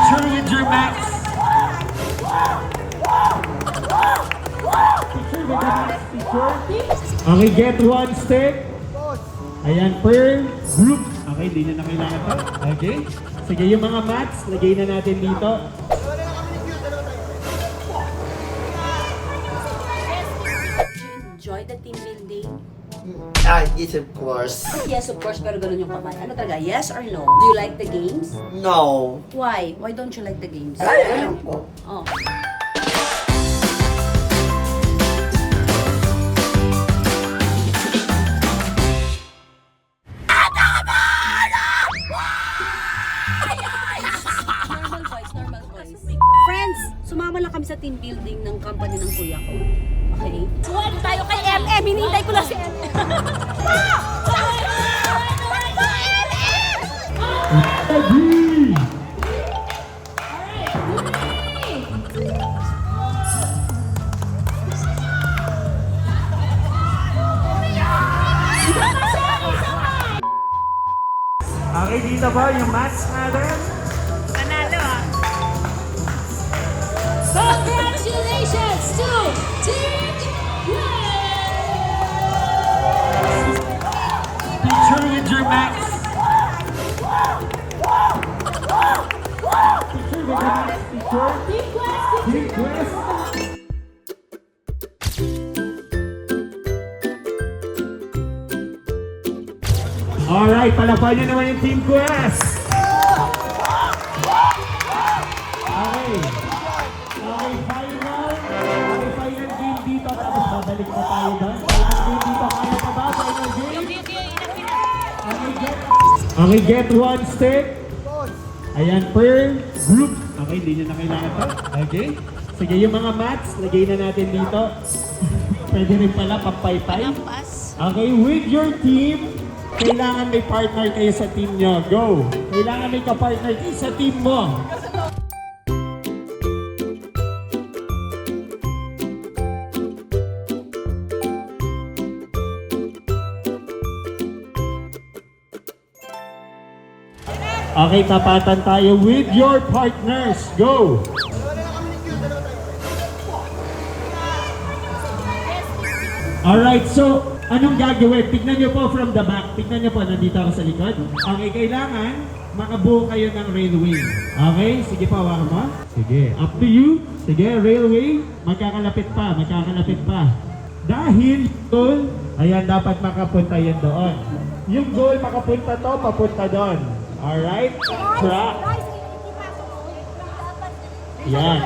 Picture with your max. Picture with the max, picture. Okay, get one stick. Ayan, per group. Okay, di na kailangan to. Okay. Sige, yung mga mats, lagay na natin dito. Enjoy the team building? Yes, of course. Yes, of course, pero ganun yung kamay. Ano talaga, yes or no? Do you like the games? No. Why? Why don't you like the games? Ay, alam ko. Oh. Normal voice, normal voice. Friends, sumama lang kami sa team building ng company ng kuya ko. Okay? Suwan tayo kay MM! Hinintay ko lang si MM! Ready! Okay, dito ba yung mats natin? Panalo ah! Congratulations to Team Picture with your max. Picture with the max, picture. Team Quest. Alright, palapan nyo naman yung Team Quest. Okay. Okay, final. Okay, final game dito. Tapos babalik pa tayo doon. Final game dito. Kaya pa ba? Final game? Okay, get one stick. Ayan, per group. Okay, hindi nyo na kailangan to. Okay. Sige, yung mga mats, lagay na natin dito. Pwede rin pala, pampaypay. Okay, with your team, kailangan may partner kayo sa team nyo. Go! Kailangan may ka-partner kayo sa team mo. Okay, tapatan tayo with your partners. Go! Alright, so anong gagawin? Tignan nyo po from the back. Tignan nyo po, nandito ako sa likod. Okay, kailangan makabuo kayo ng railway. Okay, sige pa, hawakan mo. Sige, up to you. Sige, railway. Magkakalapit pa, magkakalapit pa. Dahil goal, ayan, dapat makapunta yan doon. Yung goal, makapunta to, papunta doon. Alright? Track. Yan.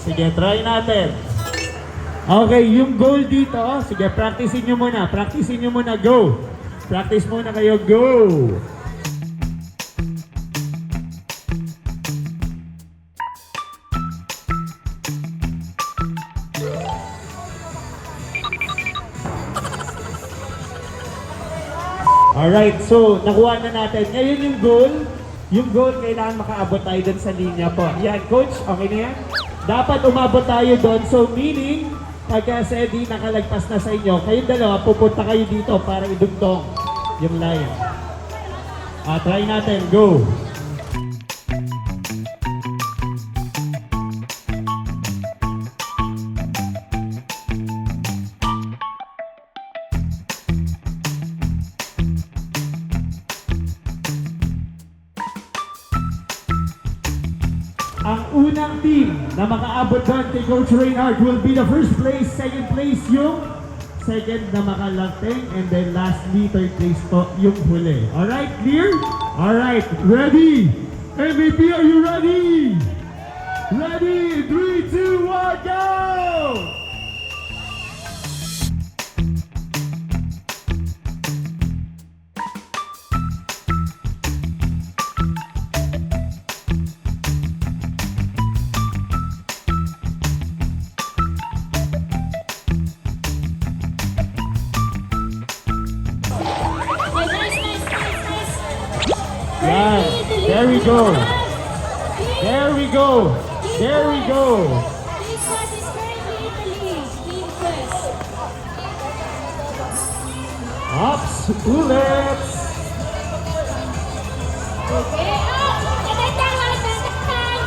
Sige, try natin. Okay, yung goal dito, sige, practicein nyo muna. Practicein nyo muna, go. Practice muna kayo, go. Alright, so nakuha na natin. Ngayon yung goal kailangan makaabot tayo dun sa linya po. Yan, coach, okay na yan? Dapat umabot tayo doon. So meaning, pagka si Eddie nakalagpas na sa inyo, kayong dalawa, pupunta kayo dito para idugtong yung line. Try natin, go! Ang unang team na makaabot doon kay Coach Reynard will be the first place, second place yung second na makalagting, and then lastly, third place po yung huli. Alright, clear? Alright, ready? MVP, are you ready? Ready? 3, 2, 1, go! Yan. There we go. There we go. There we go. Team Quest is currently in the lead. Team Quest. Ups, ulit. Okay, up! Magandang.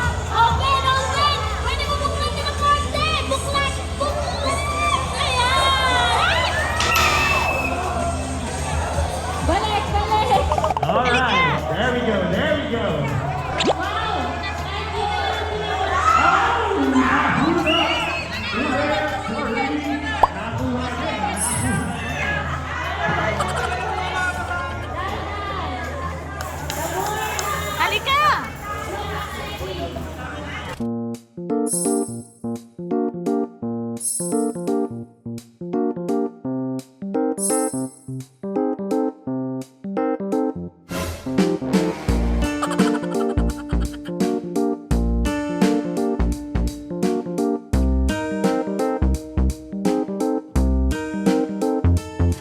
Halika!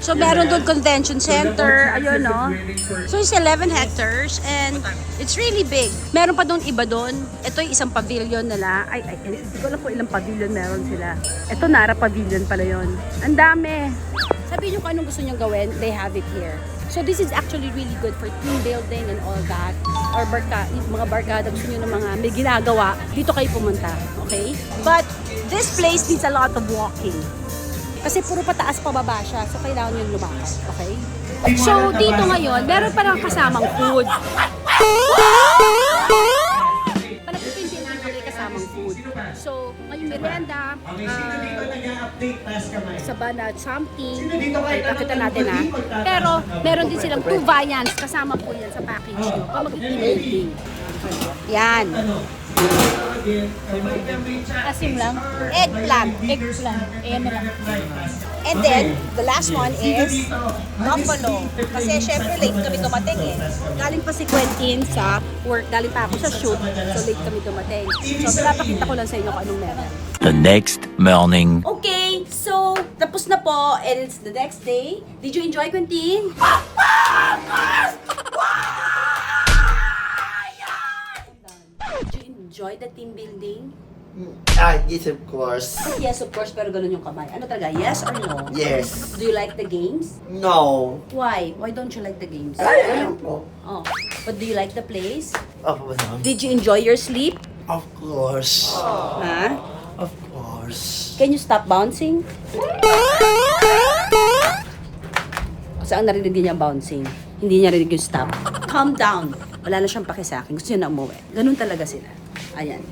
So, meron doon convention center, ayun no. So, it's 11 hectares and it's really big. Meron pa doon iba doon. Ito yung isang pavilion nila. Ay, hindi ko alam kung ilang pavilion meron sila. Ito, Nara Pavilion pala yon. Ang dami. Sabihin nyo kung anong gusto nyo gawin, they have it here. So, this is actually really good for team building and all that. Or mga barkada, gusto nyo ng mga may ginagawa, dito kayo pumunta. Okay? But, this place needs a lot of walking. Kasi puro pataas pababa siya, so kailangan nyo lumakas, okay? So, dito ngayon, meron pa lang kasamang food. Panapitin din natin kasamang food. So, ngayong merienda, sa banat, something, ay pakita natin ha. Pero, meron din silang 2 viands, kasama po yan sa package nyo. Pag mag-eating. Yan. Asim lang. Eggplant. Eggplant. Ayan na lang. And then, the last one is buffalo. Kasi syempre late kami dumating eh. Galing pa si Quentin sa work, galing pa ako sa shoot. So late kami dumating. So pinapakita ko lang sa inyo kung anong meron. The next morning. Okay, so tapos na po and it's the next day. Did you enjoy, Quentin? Did you enjoy the team building? Yes, of course. Yes, of course, pero ganun yung kamay. Ano talaga, yes or no? Yes. Do you like the games? No. Why? Why don't you like the games? Ayaw po. Oh, but do you like the place? Of, Did you enjoy your sleep? of course. Ha? Of course. Can you stop bouncing? Kasi ang narinig niya bouncing. Hindi niya rinig yung stop. Calm down. Wala na siyang pake sa akin. Gusto niya na umuwi. Ganun talaga sila. Ayan.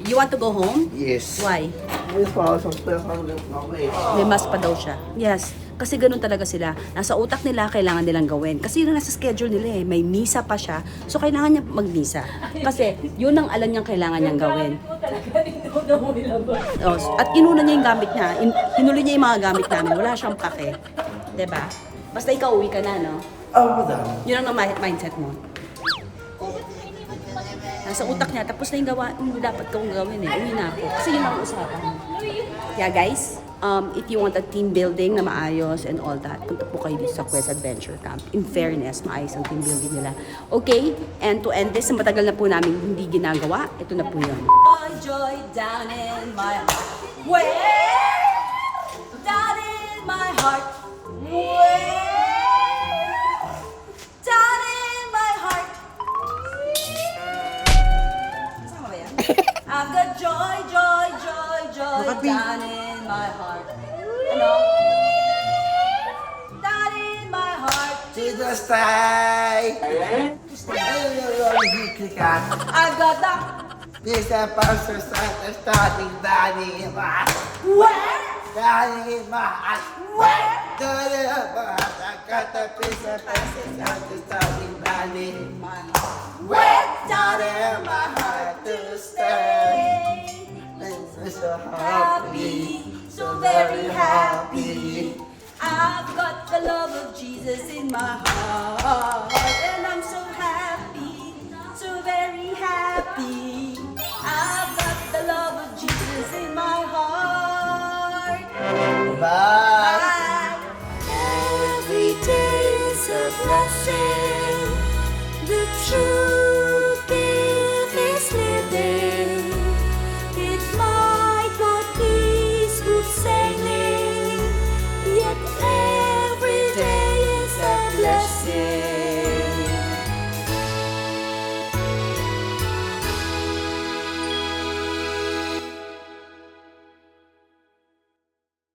You want to go home? Yes. Why? Yes, po. Okay. May mas pa daw siya. Yes. Kasi ganun talaga sila. Nasa utak nila, kailangan nilang gawin. Kasi yun ang nasa schedule nila eh. May misa pa siya. So, kailangan niya magmisa. Kasi yun ang alam niyang kailangan niyang gawin. Oh, at inuna niya yung gamit niya. Hinuli niya yung mga gamit namin. Wala siyang pake. Diba? Basta ikaw uwi ka na, no? Oh, madam. Yun ang mindset mo. Nasa utak niya, tapos na yung gawa, hindi dapat kong gawin eh. Uwi na ako. Kasi yun ang usapan. Yeah, guys. If you want a team building na maayos and all that, punta po kayo dito sa Quest Adventure Camp. In fairness, maayos ang team building nila. Okay? And to end this, matagal na po namin hindi ginagawa. Ito na po yun. Joy, joy down in my heart. Where? Down in my heart. Where? Down in my heart. Kasama ba yan? I've got joy, joy, joy, joy down in my heart. Ano? Down in my heart. To the sky. I've got the... This is pastor starting Danny in my Where? Danny in my heart. Where? Danny in my heart. I got the piece of pastor starting Danny in my heart. Where? Down in my heart to stay. I'm so happy, So very happy. I've got the love of Jesus in my heart. And I'm so happy. So very